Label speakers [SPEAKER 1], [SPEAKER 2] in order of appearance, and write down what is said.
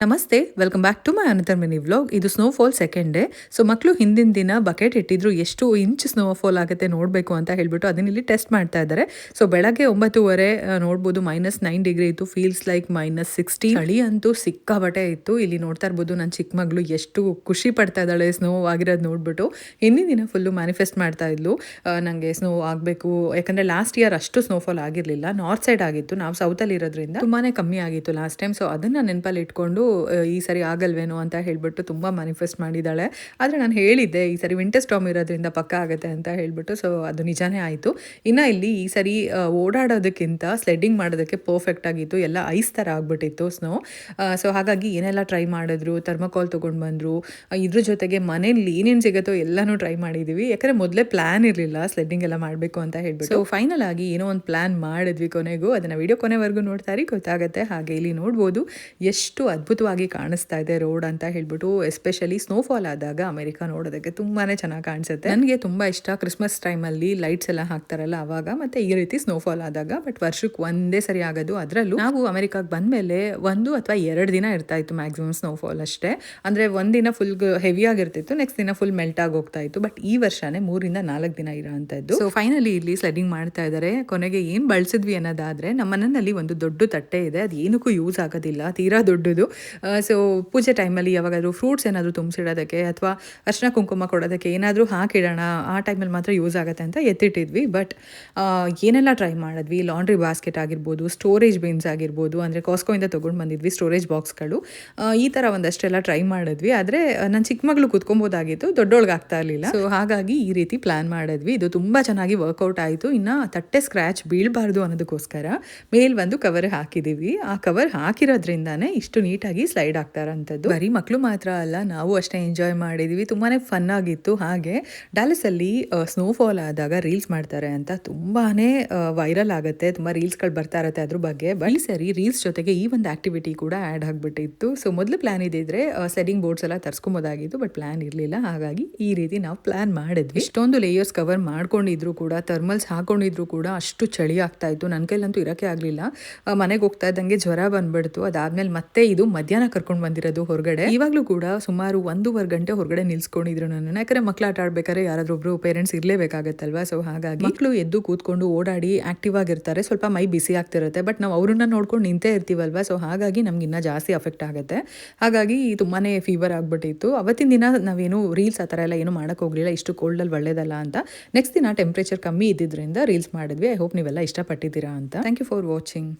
[SPEAKER 1] ನಮಸ್ತೆ, welcome back to my another mini vlog. ಇದು snowfall second day. So ಮಕ್ಕಳು ಹಿಂದಿನ ದಿನ ಬಕೆಟ್ ಇಟ್ಟಿದ್ರು ಎಷ್ಟು ಇಂಚ್ ಸ್ನೋಫಾಲ್ ಆಗುತ್ತೆ ನೋಡಬೇಕು ಅಂತ ಹೇಳ್ಬಿಟ್ಟು ಅದನ್ನ ಇಲ್ಲಿ ಟೆಸ್ಟ್ ಮಾಡ್ತಾ ಇದ್ದಾರೆ. ಸೊ ಬೆಳಗ್ಗೆ 9:30 ನೋಡ್ಬೋದು -9 ಡಿಗ್ರಿ ಇತ್ತು. Feels like -16. ಚಳಿ ಅಂತೂ ಸಿಕ್ಕಾಬಟ್ಟೆ ಇತ್ತು. ಇಲ್ಲಿ ನೋಡ್ತಾ ಇರ್ಬೋದು ನನ್ನ ಚಿಕ್ಕ ಮಗಳು ಎಷ್ಟು ಖುಷಿ ಪಡ್ತಾ ಇದ್ದಾಳೆ ಸ್ನೋ ಆಗಿರೋದು ನೋಡ್ಬಿಟ್ಟು. ಹಿಂದಿನ ದಿನ ಫುಲ್ಲು ಮ್ಯಾನಿಫೆಸ್ಟ್ ಮಾಡ್ತಾ ಇದ್ಲು, ನನಗೆ ಸ್ನೋ ಆಗಬೇಕು. ಯಾಕಂದರೆ ಲಾಸ್ಟ್ ಇಯರ್ ಅಷ್ಟು ಸ್ನೋಫಾಲ್ ಆಗಿರಲಿಲ್ಲ, ನಾರ್ತ್ ಸೈಡ್ ಆಗಿತ್ತು, ನಾವು ಸೌತಲ್ಲಿ ಇರೋದ್ರಿಂದ ತುಂಬಾ ಕಮ್ಮಿ ಆಗಿತ್ತು ಲಾಸ್ಟ್ ಟೈಮ್. ಸೊ ಅದನ್ನು ನೆನಪಲ್ಲಿ ಇಟ್ಕೊಂಡು ಈ ಸರಿ ಆಗಲ್ವೇನೋ ಅಂತ ಹೇಳ್ಬಿಟ್ಟು ತುಂಬ ಮ್ಯಾನಿಫೆಸ್ಟ್ ಮಾಡಿದ್ದಾಳೆ. ಆದರೆ ನಾನು ಹೇಳಿದ್ದೆ ಈ ಸರಿ ವಿಂಟರ್ ಸ್ಟಾರ್ಮ್ ಇರೋದ್ರಿಂದ ಪಕ್ಕ ಆಗುತ್ತೆ ಅಂತ ಹೇಳ್ಬಿಟ್ಟು. ಸೊ ಅದು ನಿಜಾನೇ ಆಯಿತು. ಇನ್ನು ಇಲ್ಲಿ ಈ ಸರಿ ಓಡಾಡೋದಕ್ಕಿಂತ ಸ್ಲೆಡ್ಡಿಂಗ್ ಮಾಡೋದಕ್ಕೆ ಪರ್ಫೆಕ್ಟ್ ಆಗಿತ್ತು. ಎಲ್ಲ ಐಸ್ ಥರ ಆಗಿಬಿಟ್ಟಿತ್ತು ಸ್ನೋ. ಸೊ ಹಾಗಾಗಿ ಏನೆಲ್ಲ ಟ್ರೈ ಮಾಡಿದ್ರು, ಥರ್ಮೋಕಾಲ್ ತೊಗೊಂಡು ಬಂದರು. ಇದ್ರ ಜೊತೆಗೆ ಮನೇಲಿ ಏನೇನು ಸಿಗುತ್ತೋ ಎಲ್ಲನೂ ಟ್ರೈ ಮಾಡಿದ್ದೀವಿ. ಯಾಕಂದರೆ ಮೊದಲೇ ಪ್ಲ್ಯಾನ್ ಇರಲಿಲ್ಲ ಸ್ಲೆಡ್ಡಿಂಗ್ ಎಲ್ಲ ಮಾಡಬೇಕು ಅಂತ ಹೇಳ್ಬಿಟ್ಟು. ಸೊ ಫೈನಲ್ ಆಗಿ ಏನೋ ಒಂದು ಪ್ಲ್ಯಾನ್ ಮಾಡಿದ್ವಿ ಕೊನೆಗೂ. ಅದನ್ನು ವಿಡಿಯೋ ಕೊನೆವರೆಗೂ ನೋಡ್ತಾರೆ ಗೊತ್ತಾಗುತ್ತೆ. ಹಾಗೆ ಇಲ್ಲಿ ನೋಡ್ಬೋದು ಎಷ್ಟು ಅದ್ಭುತವಾಗಿ ಕಾಣಿಸ್ತಾ ಇದೆ ರೋಡ್ ಅಂತ ಹೇಳ್ಬಿಟ್ಟು. ಎಸ್ಪೆಷಲಿ ಸ್ನೋಫಾಲ್ ಆದಾಗ ಅಮೆರಿಕ ನೋಡೋದಕ್ಕೆ ತುಂಬಾ ಚೆನ್ನಾಗಿ ಕಾಣಿಸುತ್ತೆ. ನನಗೆ ತುಂಬ ಇಷ್ಟ ಕ್ರಿಸ್ಮಸ್ ಟೈಮಲ್ಲಿ ಲೈಟ್ಸ್ ಎಲ್ಲ ಹಾಕ್ತಾರಲ್ಲ ಅವಾಗ, ಮತ್ತೆ ಈ ರೀತಿ ಸ್ನೋಫಾಲ್ ಆದಾಗ. ಬಟ್ ವರ್ಷಕ್ಕೆ ಒಂದೇ ಸರಿ ಆಗೋದು. ಅದರಲ್ಲೂ ನಾವು ಅಮೆರಿಕಾಗೆ ಬಂದಮೇಲೆ 1 ಅಥವಾ 2 ದಿನ ಇರ್ತಾ ಇತ್ತು ಮ್ಯಾಕ್ಸಿಮಮ್ ಸ್ನೋಫಾಲ್ ಅಷ್ಟೇ. ಅಂದರೆ ಒಂದಿನ ಫುಲ್ ಹೆವಿ ಆಗಿರ್ತಿತ್ತು, ನೆಕ್ಸ್ಟ್ ದಿನ ಫುಲ್ ಮೆಲ್ಟ್ ಆಗಿ ಹೋಗ್ತಾ ಇತ್ತು. ಬಟ್ ಈ ವರ್ಷನೇ 3-4 ದಿನ ಇರೋ ಅಂಥದ್ದು. ಸೊ ಫೈನಲಿ ಇಲ್ಲಿ ಸ್ಲೆಡಿಂಗ್ ಮಾಡ್ತಾ ಇದ್ದಾರೆ. ಕೊನೆಗೆ ಏನು ಬಳಸಿದ್ವಿ ಅನ್ನೋದಾದರೆ, ನಮ್ಮ ಮನೆಯಲ್ಲಿ ಒಂದು ದೊಡ್ಡ ತಟ್ಟೆ ಇದೆ, ಅದು ಏನಕ್ಕೂ ಯೂಸ್ ಆಗೋದಿಲ್ಲ, ತೀರಾ ದೊಡ್ಡದು. ಸೊ ಪೂಜೆ ಟೈಮಲ್ಲಿ ಯಾವಾಗಾದರೂ ಫ್ರೂಟ್ಸ್ ಏನಾದರೂ ತುಂಬಿಸಿಡೋದಕ್ಕೆ ಅಥವಾ ಅರ್ಶಿನ ಕುಂಕುಮ ಕೊಡೋದಕ್ಕೆ ಏನಾದರೂ ಹಾಕಿಡೋಣ, ಆ ಟೈಮಲ್ಲಿ ಮಾತ್ರ ಯೂಸ್ ಆಗುತ್ತೆ ಅಂತ ಎತ್ತಿಟ್ಟಿದ್ವಿ. ಬಟ್ ಏನೆಲ್ಲ ಟ್ರೈ ಮಾಡಿದ್ವಿ, ಲಾಂಡ್ರಿ ಬಾಸ್ಕೆಟ್ ಆಗಿರ್ಬೋದು, ಸ್ಟೋರೇಜ್ ಬಿನ್ಸ್ ಆಗಿರ್ಬೋದು, ಅಂದರೆ ಕಾಸ್ಕೋಯಿಂದ ತೊಗೊಂಡು ಬಂದಿದ್ವಿ ಸ್ಟೋರೇಜ್ ಬಾಕ್ಸ್ಗಳು, ಈ ಥರ ಒಂದಷ್ಟೆಲ್ಲ ಟ್ರೈ ಮಾಡಿದ್ವಿ. ಆದರೆ ನನ್ನ ಚಿಕ್ಕ ಮಗಳು ಕೂತ್ಕೊಬೋದಾಗಿತ್ತು, ದೊಡ್ಡೊಳಗೆ ಆಗ್ತಾ ಇರಲಿಲ್ಲ. ಸೊ ಹಾಗಾಗಿ ಈ ರೀತಿ ಪ್ಲ್ಯಾನ್ ಮಾಡಿದ್ವಿ. ಇದು ತುಂಬ ಚೆನ್ನಾಗಿ ವರ್ಕೌಟ್ ಆಯಿತು. ಇನ್ನು ತಟ್ಟೆ ಸ್ಕ್ರ್ಯಾಚ್ ಬೀಳಬಾರ್ದು ಅನ್ನೋದಕ್ಕೋಸ್ಕರ ಮೇಲ್ ಒಂದು ಕವರ್ ಹಾಕಿದ್ದೀವಿ. ಆ ಕವರ್ ಹಾಕಿರೋದ್ರಿಂದಾನೇ ಇಷ್ಟು ನೀಟಾಗಿ ಸ್ಲೈಡ್ ಆಗ್ತಾರಂಥದ್ದು. ಬರೀ ಮಕ್ಕಳು ಮಾತ್ರ ಅಲ್ಲ, ನಾವು ಅಷ್ಟೇ ಎಂಜಾಯ್ ಮಾಡಿದ್ವಿ. ತುಂಬಾ ಫನ್ ಆಗಿತ್ತು. ಹಾಗೆ ಡ್ಯಾಲಸಲ್ಲಿ ಸ್ನೋಫಾಲ್ ಆದಾಗ ರೀಲ್ಸ್ ಮಾಡ್ತಾರೆ ಅಂತ ತುಂಬಾ ವೈರಲ್ ಆಗುತ್ತೆ, ತುಂಬ ರೀಲ್ಸ್ಗಳು ಬರ್ತಾ ಇರುತ್ತೆ ಅದ್ರ ಬಗ್ಗೆ. ಬಟ್ ಈ ಸರಿ ರೀಲ್ಸ್ ಜೊತೆಗೆ ಈ ಒಂದು ಆಕ್ಟಿವಿಟಿ ಕೂಡ ಆ್ಯಡ್ ಆಗಿಬಿಟ್ಟಿತ್ತು. ಸೊ ಮೊದಲು ಪ್ಲಾನ್ ಇದ್ದಿದ್ರೆ ಸೆಟ್ಟಿಂಗ್ ಬೋರ್ಡ್ಸ್ ಎಲ್ಲ ತರಿಸ್ಕೊಬೋದಾಗಿತ್ತು, ಬಟ್ ಪ್ಲಾನ್ ಇರಲಿಲ್ಲ. ಹಾಗಾಗಿ ಈ ರೀತಿ ನಾವು ಪ್ಲಾನ್ ಮಾಡಿದ್ವಿ. ಇಷ್ಟೊಂದು ಲೇಯರ್ಸ್ ಕವರ್ ಮಾಡ್ಕೊಂಡಿದ್ರು ಕೂಡ, ಥರ್ಮಲ್ಸ್ ಹಾಕೊಂಡಿದ್ರು ಕೂಡ ಅಷ್ಟು ಚಳಿ ಆಗ್ತಾ ಇತ್ತು. ನನ್ನ ಕೈಲಂತೂ ಇರೋಕ್ಕೆ ಆಗಲಿಲ್ಲ. ಮನೆಗೆ ಹೋಗ್ತಾ ಇದ್ದಂಗೆ ಜ್ವರ ಬಂದ್ಬಿಡ್ತು. ಅದಾದ್ಮೇಲೆ ಮತ್ತೆ ಇದು ಮಧ್ಯಾಹ್ನ ಕರ್ಕೊಂಡು ಬಂದಿರೋದು ಹೊರಗಡೆ. ಇವಾಗಲೂ ಕೂಡ ಸುಮಾರು 1.5 ಗಂಟೆ ಹೊರಗಡೆ ನಿಲ್ಸ್ಕೊಂಡಿದ್ರು ನನ್ನ. ಯಾಕಂದ್ರೆ ಮಕ್ಳು ಆಟ ಆಡ್ಬೇಕಾದ್ರೆ ಯಾರಾದ್ರೂ ಒಬ್ರು ಪೇರೆಂಟ್ಸ್ ಇರಲೇಬೇಕಾಗತ್ತಲ್ವಾ. ಸೊ ಹಾಗಾಗಿ ಮಕ್ಕಳು ಎದ್ದು ಕೂತ್ಕೊಂಡು ಓಡಾಡಿ ಆಕ್ಟಿವ್ ಆಗಿರ್ತಾರೆ, ಸ್ವಲ್ಪ ಮೈ ಬಿಸಿ ಆಗ್ತಿರುತ್ತೆ. ಬಟ್ ನಾವು ಅವ್ರನ್ನ ನೋಡ್ಕೊಂಡು ನಿಂತೇ ಇರ್ತೀವಲ್ವಾ. ಸೊ ಹಾಗಾಗಿ ನಮ್ಗೆ ಇನ್ನೂ ಜಾಸ್ತಿ ಅಫೆಕ್ಟ್ ಆಗುತ್ತೆ. ಹಾಗಾಗಿ ತುಂಬಾ ಫೀವರ್ ಆಗ್ಬಿಟ್ಟಿತ್ತು. ಅವತ್ತಿನ ದಿನ ನಾವೇನು ರೀಲ್ಸ್ ಆ ಥರ ಎಲ್ಲ ಏನು ಮಾಡೋಕ್ಕೆ ಹೋಗಲಿಲ್ಲ, ಇಷ್ಟು ಕೋಲ್ಡಲ್ಲಿ ಒಳ್ಳೇದಲ್ಲ ಅಂತ. ನೆಕ್ಸ್ಟ್ ದಿನ ಟೆಂಪ್ರೇಚರ್ ಕಮ್ಮಿ ಇದ್ದಿದ್ದರಿಂದ ರೀಲ್ಸ್ ಮಾಡಿದ್ವಿ. ಐ ಹೋಪ್ ನೀವೆಲ್ಲ ಇಷ್ಟಪಟ್ಟಿದ್ದೀರಾ ಅಂತ. Thank you for watching.